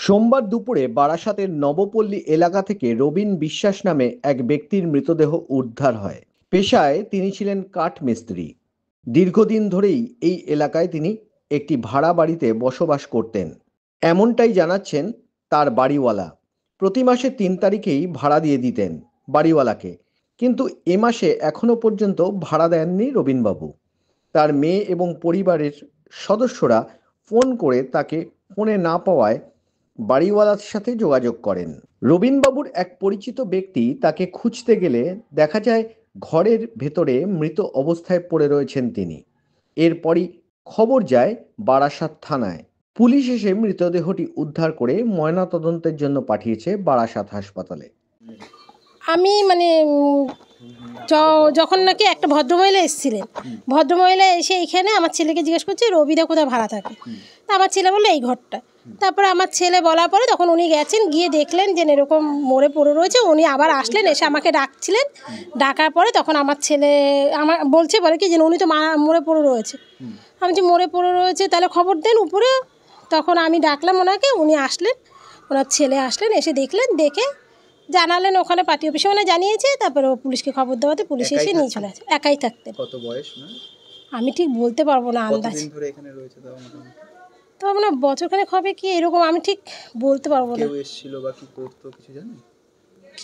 সোমবার দুপুরে বারাসাতের নবপল্লী এলাকা থেকে রবিন বিশ্বাস নামে এক ব্যক্তির মৃতদেহ উদ্ধার হয়। পেশায় তিনি ছিলেন কাঠ মিস্ত্রি। দীর্ঘদিন ধরেই এই এলাকায় তিনি একটি ভাড়া বাড়িতে বসবাস করতেন, এমনটাই জানাচ্ছেন তার বাড়িওয়ালা। প্রতি মাসে ৩ তারিখেই ভাড়া দিয়ে দিতেন বাড়িওয়ালাকে, কিন্তু এ মাসে এখনো পর্যন্ত ভাড়া দেননি রবিনবাবু। তার মেয়ে এবং পরিবারের সদস্যরা ফোন করে তাকে ফোনে না পাওয়ায় বাড়িওয়ালার সাথে যোগাযোগ করেন। রবিনবাবুর এক পরিচিত ব্যক্তি তাকে খুঁজতে গেলে দেখা যায় ঘরের ভেতরে মৃত অবস্থায় পড়ে রয়েছেন তিনি। এরপরই খবর যায় বারাসাত থানায়। পুলিশ এসে মৃতদেহটি উদ্ধার করে ময়নাতদন্তের জন্য পাঠিয়েছে বারাসাত হাসপাতালে। আমি মানে যখন নাকি একটা ভদ্রমহিলা এসেছিলেন, ভদ্রমহিলা এসে এইখানে আমার ছেলেকে জিজ্ঞেস করছে রবিদা কোথায় ভাড়া থাকে। তা আমার ছেলে বললো এই ঘরটা। তারপরে আমার ছেলে বলার পরে তখন উনি গেছেন, গিয়ে দেখলেন যে এরকম মরে পড়ে রয়েছে। উনি আবার আসলেন, এসে আমাকে ডাকছিলেন। ডাকার পরে তখন আমার ছেলে আমার বলছে বলে কি যে উনি তো মরে পড়ে রয়েছে। আমি যে মরে পড়ে রয়েছে তাহলে খবর দেন উপরে। তখন আমি ডাকলাম ওনাকে, উনি আসলেন, ওনার ছেলে আসলেন, এসে দেখলেন, দেখে জানালেন ওখানে পার্টি অফিসে মানে জানিয়েছে। তারপরে ও পুলিশকে খবর দেওয়াতে পুলিশ এসে নিয়ে চলে আসে। একাই থাকতেন। কত বয়স না আমি ঠিক বলতে পারবো না আন্দাজ। কতদিন ধরে এখানে রয়েছে তাও মোটামুটি? তো মানে বছরখানেক হবে কি এরকম, আমি ঠিক বলতে পারবো না। কেউ এসেছিল বা কি করতো কিছু জানেন?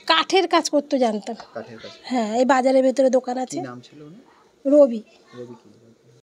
কাঠের কাজ করতে জানতাম। কাঠের কাজ। হ্যাঁ, এই বাজারের ভেতরে দোকান আছে। কি নাম ছিল ওনার? রবি। রবি কি?